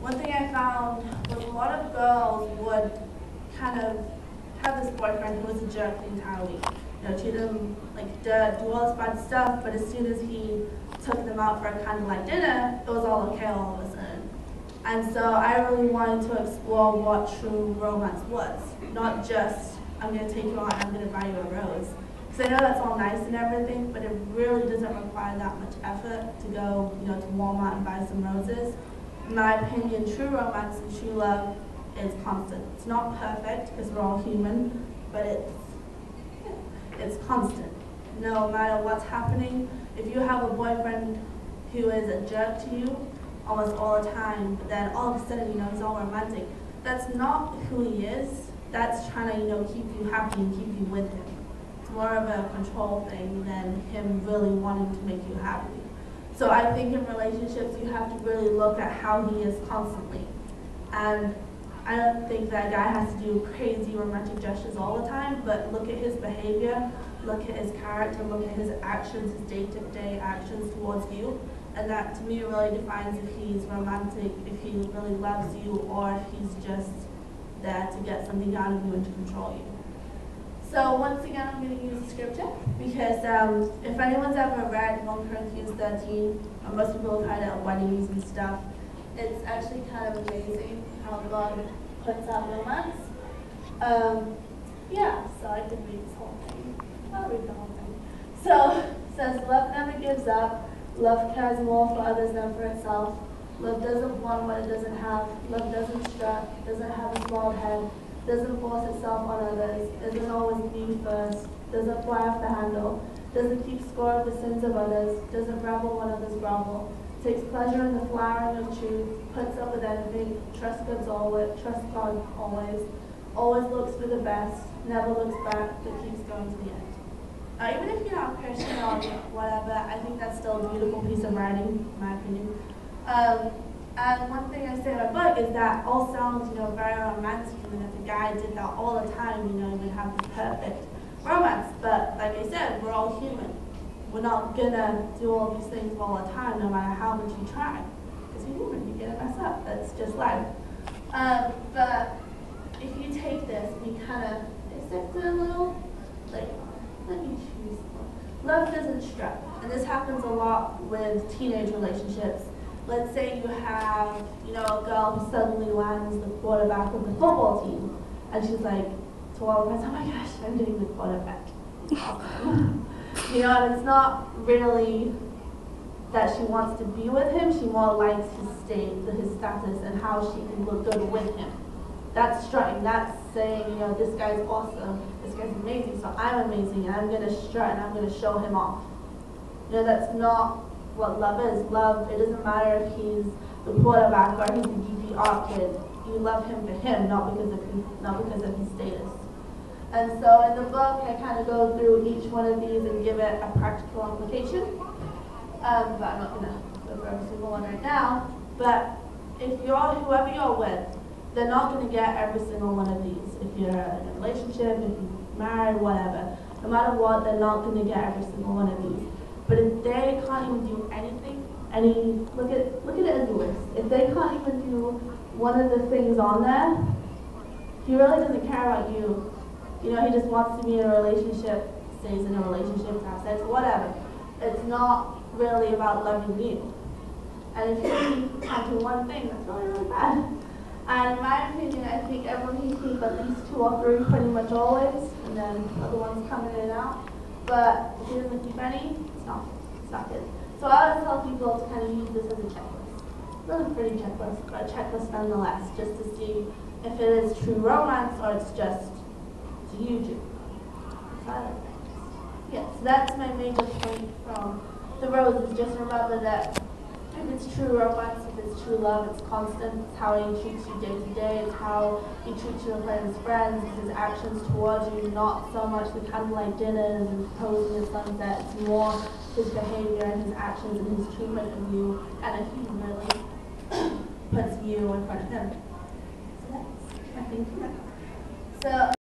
one thing I found was a lot of girls would kind of have this boyfriend who was a jerk the entire week. Treat them like dirt, do all this bad stuff, but as soon as he took them out for a candlelight dinner, it was all okay all of a sudden. And so I really wanted to explore what true romance was, not just, I'm going to take you out and I'm going to buy you a rose. Because I know that's all nice and everything, but it really doesn't require that much effort to go, to Walmart and buy some roses. In my opinion, true romance and true love is constant. It's not perfect because we're all human, but it's constant. No matter what's happening, if you have a boyfriend who is a jerk to you almost all the time, but then all of a sudden, he's all romantic, that's not who he is. That's trying to, keep you happy and keep you with him. It's more of a control thing than him really wanting to make you happy. So I think in relationships, you have to really look at how he is constantly. And I don't think that guy has to do crazy romantic gestures all the time, but look at his behavior, look at his character, look at his actions, his day-to-day actions towards you. And that, to me, really defines if he's romantic, if he really loves you, or if he's just there to get something out of you and to control you. So once again, I'm going to use scripture because if anyone's ever read 1 Corinthians 13, most people have heard it at weddings and stuff, it's actually kind of amazing how God puts out romance. So I could read this whole thing. I'll read the whole thing. So it says, love never gives up. Love cares more for others than for itself. Love doesn't want what it doesn't have. Love doesn't strut, doesn't have a small head, doesn't force itself on others, doesn't always be first, doesn't fly off the handle, doesn't keep score of the sins of others, doesn't revel when others grovel, takes pleasure in the flowering of truth, puts up with anything, trusts God always, always looks for the best, never looks back, but keeps going to the end. Even if you're not a Christian or whatever, I think that's still a beautiful piece of writing, in my opinion. And one thing I say in my book is that all sounds, very romantic, and if the guy did that all the time, he would have the perfect romance. But like I said, we're all human. We're not gonna do all these things all the time, no matter how much you try. Because you're human, you're gonna mess up. That's just life. But if you take this and you kind of dissect it a little, let me choose one. Love doesn't strut, and this happens a lot with teenage relationships. Let's say you have, a girl who suddenly lands the quarterback of the football team, and she's like, to all of us, oh my gosh, I'm doing the quarterback. And it's not really that she wants to be with him, she more likes his status and how she can look good with him. That's strutting, that's saying, this guy's awesome, this guy's amazing, so I'm amazing, and I'm going to strut and I'm going to show him off. That's not what love is. Love, it doesn't matter if he's the quarterback or he's the DPR kid. You love him for him, not because of his status. And so in the book, I kind of go through each one of these and give it a practical application. But I'm not going to go through every single one right now. But if whoever you're with, they're not going to get every single one of these. If you're in a relationship, if you're married, whatever. No matter what, they're not going to get every single one of these. But if they can't even do anything, look at it as a list. If they can't even do one of the things on there, he really doesn't care about you. He just wants to be in a relationship, stays in a relationship, to have sex, whatever. It's not really about loving you. And if you can't do one thing, that's really, really bad. And in my opinion, I think everyone can keep at least 2 or 3 pretty much always, and then other ones coming in and out. But if he doesn't keep any, it's not good. So I always tell people to kind of use this as a checklist. Not a pretty checklist, but a checklist nonetheless, just to see if it is true romance or it's just do you do. So that's my major point from the roses. Just remember that if it's true romance, if it's true love, it's constant. It's how he treats you day to day. It's how he treats you with his friends. It's his actions towards you, not so much the candlelight dinners and proposing at sunset. It's more his behavior and his actions and his treatment of you, and if he really puts you in front of him. So that's my thing. So.